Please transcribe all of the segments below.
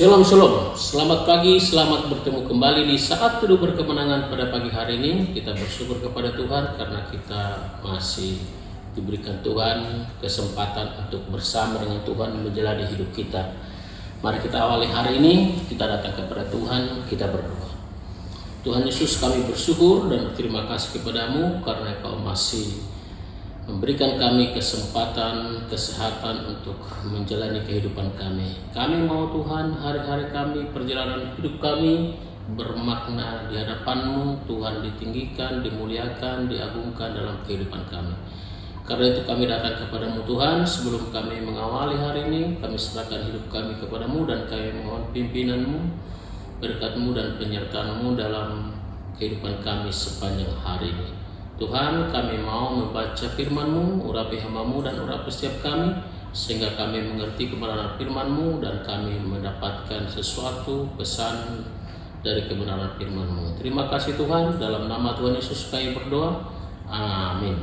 Shalom Shalom, selamat pagi, selamat bertemu kembali di saat teduh berkemenangan pada pagi hari ini. Kita bersyukur kepada Tuhan karena kita masih diberikan Tuhan kesempatan untuk bersama dengan Tuhan menjalani hidup kita. Mari kita awali hari ini, kita datang kepada Tuhan, kita berdoa. Tuhan Yesus, kami bersyukur dan berterima kasih kepadamu karena Engkau masih memberikan kami kesempatan, kesehatan untuk menjalani kehidupan kami. Kami mau Tuhan, hari-hari kami, perjalanan hidup kami bermakna di hadapan-Mu. Tuhan ditinggikan, dimuliakan, diagungkan dalam kehidupan kami. Karena itu kami datang kepada-Mu Tuhan. Sebelum kami mengawali hari ini, kami serahkan hidup kami kepada-Mu dan kami mohon pimpinan-Mu, berkat-Mu dan penyertaan-Mu dalam kehidupan kami sepanjang hari ini. Tuhan, kami mau membaca firman-Mu, urapi hamba-Mu dan urapi setiap kami, sehingga kami mengerti kebenaran firman-Mu dan kami mendapatkan sesuatu pesan dari kebenaran firman-Mu. Terima kasih Tuhan, dalam nama Tuhan Yesus kami berdoa, amin.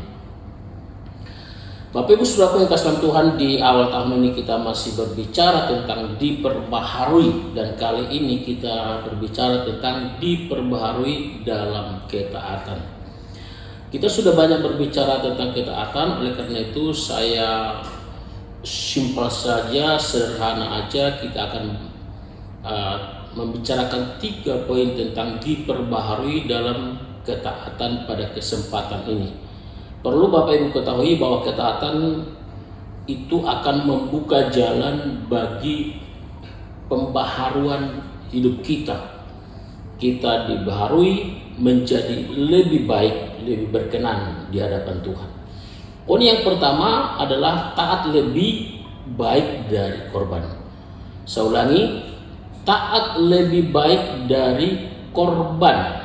Bapak Ibu Saudaraku yang kasih dalam Tuhan, di awal tahun ini kita masih berbicara tentang diperbaharui, dan kali ini kita berbicara tentang diperbaharui dalam ketaatan. Kita sudah banyak berbicara tentang ketaatan, oleh karena itu saya simpel saja, sederhana aja, kita akan membicarakan 3 poin tentang diperbaharui dalam ketaatan pada kesempatan ini. Perlu Bapak Ibu ketahui bahwa ketaatan itu akan membuka jalan bagi pembaharuan hidup kita. Kita dibaharui menjadi lebih baik, lebih berkenan di hadapan Tuhan. Poin yang pertama adalah taat lebih baik dari korban. Saya ulangi, taat lebih baik dari korban.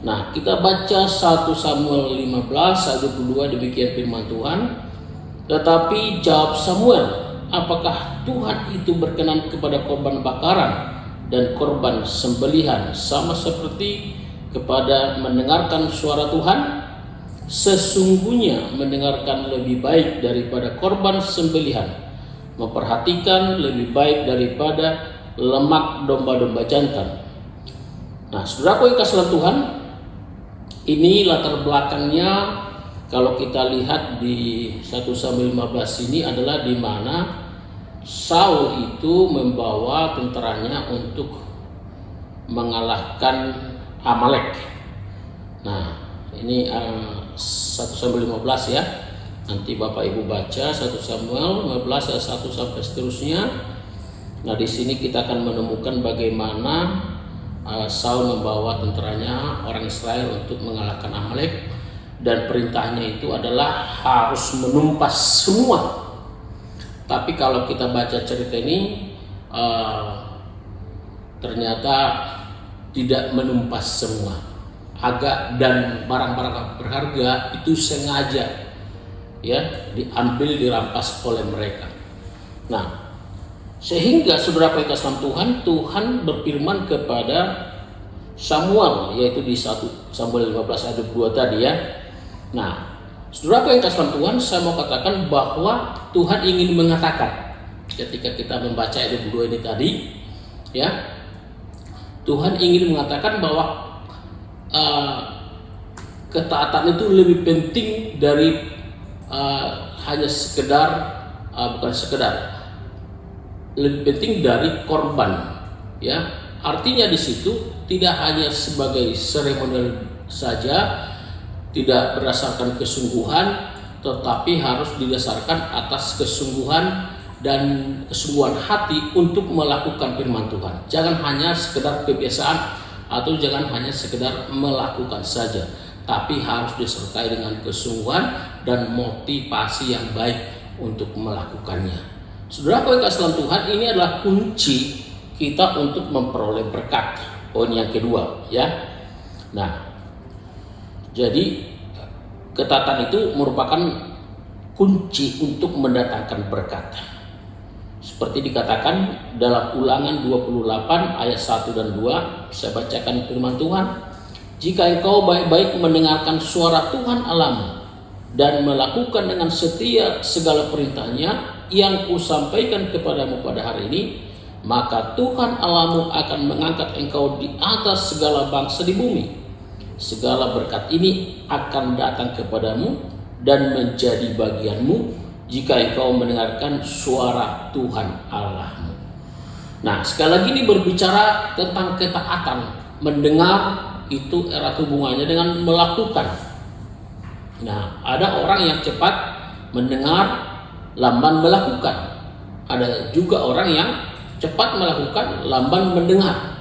Nah, kita baca 1 Samuel 15 ayat 22, demikian firman Tuhan. Tetapi jawab Samuel, apakah Tuhan itu berkenan kepada korban bakaran dan korban sembelihan sama seperti kepada mendengarkan suara Tuhan? Sesungguhnya mendengarkan lebih baik daripada korban sembelihan, memperhatikan lebih baik daripada lemak domba-domba jantan. Nah, saudaraku yang kasih Tuhan, ini latar belakangnya kalau kita lihat di 1 Samuel 15 ini adalah di mana Saul itu membawa tentaranya untuk mengalahkan Amalek. Nah, ini 1 Samuel 15 ya. Nanti Bapak Ibu baca 1 Samuel 15 ayat 1 sampai seterusnya. Nah, di sini kita akan menemukan bagaimana Saul membawa tentaranya orang Israel untuk mengalahkan Amalek, dan perintahnya itu adalah harus menumpas semua. Tapi kalau kita baca cerita ini ternyata tidak menumpas semua. Agak dan barang-barang berharga itu sengaja ya diambil, dirampas oleh mereka. Nah, sehingga saudara kasih Tuhan berfirman kepada Samuel, yaitu di 1 Samuel 15 ayat 2 tadi ya. Nah, saudara yang kasih Tuhan, saya mau katakan bahwa Tuhan ingin mengatakan ketika kita membaca ayat 2 ini tadi ya, Tuhan ingin mengatakan bahwa ketaatan itu lebih penting dari hanya sekedar lebih penting dari korban ya. Artinya di situ tidak hanya sebagai seremonial saja, tidak berdasarkan kesungguhan, tetapi harus didasarkan atas kesungguhan dan kesungguhan hati untuk melakukan firman Tuhan. Jangan hanya sekedar kebiasaan atau jangan hanya sekedar melakukan saja, tapi harus disertai dengan kesungguhan dan motivasi yang baik untuk melakukannya. Saudara yang kasih Tuhan, ini adalah kunci kita untuk memperoleh berkat. Poin yang kedua ya. Nah, jadi ketaatan itu merupakan kunci untuk mendatangkan berkat. Seperti dikatakan dalam Ulangan 28 ayat 1 dan 2, saya bacakan firman Tuhan. Jika engkau baik-baik mendengarkan suara Tuhan Allahmu dan melakukan dengan setia segala perintahnya yang kusampaikan kepadamu pada hari ini, maka Tuhan Allahmu akan mengangkat engkau di atas segala bangsa di bumi. Segala berkat ini akan datang kepadamu dan menjadi bagianmu jika engkau mendengarkan suara Tuhan Allahmu. Nah, sekali lagi ini berbicara tentang ketaatan. Mendengar itu erat hubungannya dengan melakukan. Nah, ada orang yang cepat mendengar, lamban melakukan. Ada juga orang yang cepat melakukan, lamban mendengar.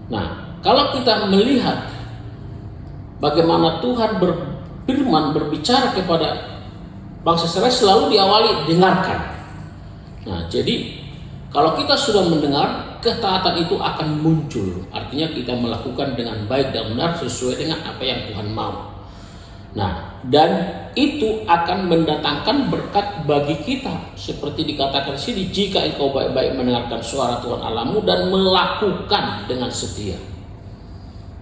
Nah, kalau kita melihat bagaimana Tuhan berfirman, berbicara kepada bangsa Israel, selalu diawali dengarkan. Nah, jadi kalau kita sudah mendengar, ketaatan itu akan muncul. Artinya kita melakukan dengan baik dan benar sesuai dengan apa yang Tuhan mau. Nah, dan itu akan mendatangkan berkat bagi kita. Seperti dikatakan sini, jika engkau baik-baik mendengarkan suara Tuhan Allahmu dan melakukan dengan setia.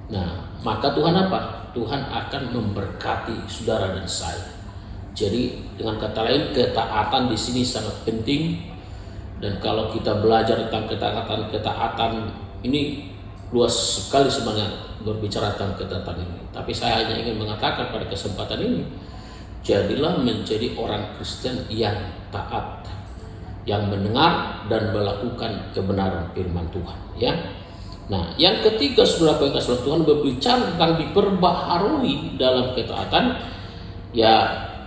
Nah, maka Tuhan apa? Tuhan akan memberkati saudara dan saya. Jadi dengan kata lain, ketaatan di sini sangat penting. Dan kalau kita belajar tentang ketaatan ini luas sekali sebenarnya berbicara tentang ketaatan ini. Tapi saya hanya ingin mengatakan pada kesempatan ini, jadilah menjadi orang Kristen yang taat, yang mendengar dan melakukan kebenaran firman Tuhan. Ya. Nah, yang ketiga, saudara yang kasih Tuhan, berbicara tentang diperbaharui dalam ketaatan. Ya,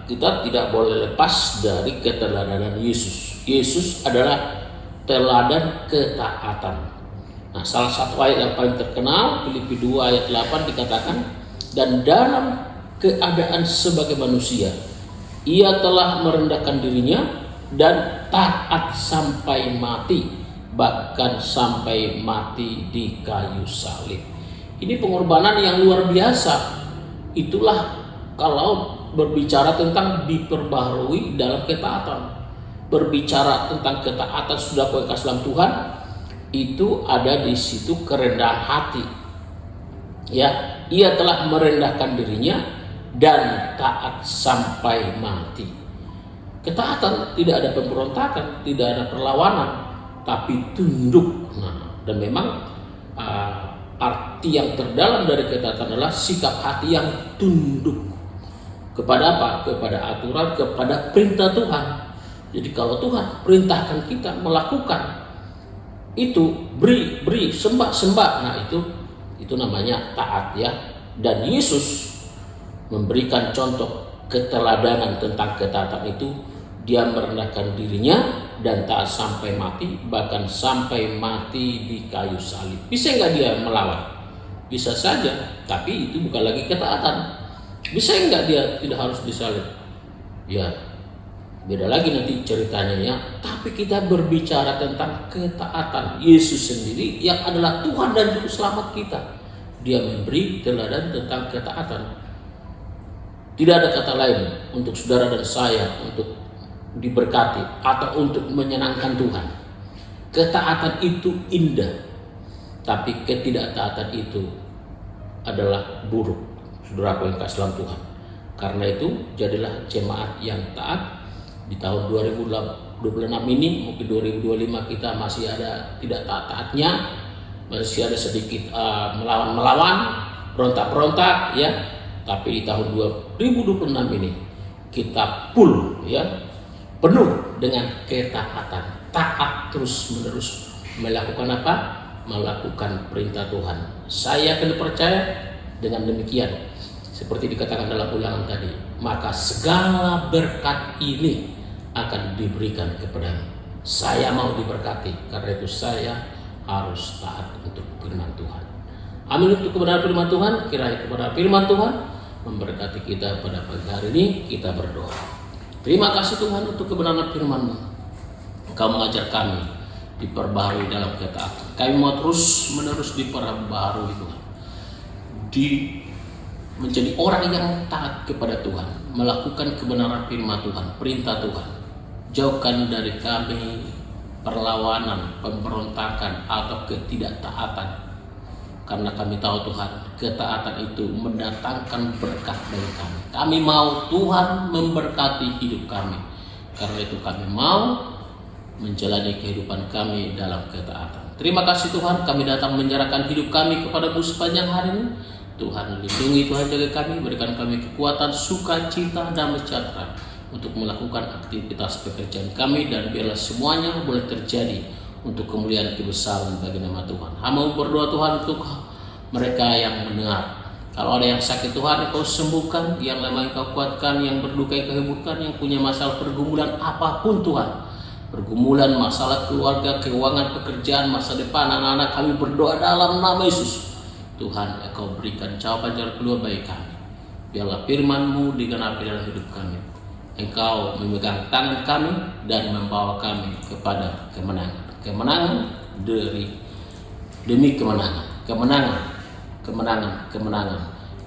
kita tidak boleh lepas dari keteladanan Yesus. Yesus adalah teladan ketaatan. Nah, salah satu ayat yang paling terkenal, Filipi 2 ayat 8 dikatakan, dan dalam keadaan sebagai manusia, ia telah merendahkan dirinya dan taat sampai mati, bahkan sampai mati di kayu salib. Ini pengorbanan yang luar biasa. Itulah kalau berbicara tentang diperbaharui dalam ketaatan. Berbicara tentang ketaatan, sudah kau kasih dalam Tuhan, itu ada di situ kerendahan hati. Ya, ia telah merendahkan dirinya dan taat sampai mati. Ketaatan tidak ada pemberontakan, tidak ada perlawanan, tapi tunduk. Nah, dan memang arti yang terdalam dari ketaatan adalah sikap hati yang tunduk. Kepada apa? Kepada aturan, kepada perintah Tuhan. Jadi kalau Tuhan perintahkan kita melakukan itu, beri, sembah. Nah, itu namanya taat, ya. Dan Yesus memberikan contoh keteladanan tentang ketaatan itu. Dia merendahkan dirinya dan taat sampai mati, bahkan sampai mati di kayu salib. Bisa nggak dia melawan? Bisa saja, tapi itu bukan lagi ketaatan. Bisa nggak dia tidak harus disalib? Ya, beda lagi nanti ceritanya, ya. Tapi kita berbicara tentang ketaatan Yesus sendiri yang adalah Tuhan dan Juru Selamat kita. Dia memberi teladan tentang ketaatan. Tidak ada kata lain untuk saudara dan saya untuk diberkati atau untuk menyenangkan Tuhan. Ketaatan itu indah, tapi ketidaktaatan itu adalah buruk. Saudaraku yang kasih dalam Tuhan. Karena itu jadilah jemaat yang taat. Di tahun 2026 ini, mungkin 2025 kita masih ada tidak taat-taatnya, masih ada sedikit melawan-melawan, berontak-berontak, ya. Tapi di tahun 2026 ini kita full, ya, penuh dengan ketaatan, taat terus-menerus melakukan apa? Melakukan perintah Tuhan. Saya akan percaya dengan demikian, seperti dikatakan dalam Ulangan tadi, maka segala berkat ini akan diberikan kepadamu. Saya mau diberkati, karena itu saya harus taat untuk firman Tuhan. Amin untuk kebenaran firman Tuhan. Kiranya kebenaran firman Tuhan memberkati kita pada pagi hari ini. Kita berdoa. Terima kasih Tuhan untuk kebenaran firman-Mu. Engkau mengajar kami diperbaharui dalam ketaatan. Kami mau terus menerus diperbaharui Tuhan, menjadi orang yang taat kepada Tuhan, melakukan kebenaran firman Tuhan, perintah Tuhan. Jauhkan dari kami perlawanan, pemberontakan atau ketidaktaatan. Karena kami tahu Tuhan, ketaatan itu mendatangkan berkat bagi kami. Kami mau Tuhan memberkati hidup kami. Karena itu kami mau menjalani kehidupan kami dalam ketaatan. Terima kasih Tuhan, kami datang menyerahkan hidup kami kepada-Mu sepanjang hari ini. Tuhan lindungi, Tuhan jaga kami, berikan kami kekuatan, sukacita, damai sejahtera untuk melakukan aktivitas pekerjaan kami, dan biarlah semuanya boleh terjadi untuk kemuliaan kebesaran bagi nama Tuhan. Hamba berdoa Tuhan untuk mereka yang mendengar. Kalau ada yang sakit Tuhan Engkau sembuhkan, yang lemah Engkau kuatkan, yang berduka Engkau hembuhkan, yang punya masalah pergumulan apapun Tuhan, pergumulan, masalah keluarga, keuangan, pekerjaan, masa depan anak-anak, kami berdoa dalam nama Yesus. Tuhan Engkau berikan jawaban jalan keluar bagi kami. Biarlah firman-Mu digenapi dalam hidup kami. Engkau memegang tangan kami dan membawa kami kepada kemenangan. Kemenangan demi kemenangan. Kemenangan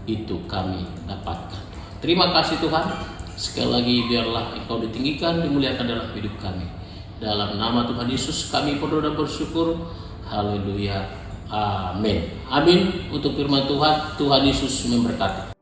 itu kami dapatkan. Terima kasih Tuhan. Sekali lagi biarlah Engkau ditinggikan, dimuliakan dalam hidup kami. Dalam nama Tuhan Yesus kami berdoa dan bersyukur. Haleluya. Amin. Amin. Untuk firman Tuhan, Tuhan Yesus memberkati.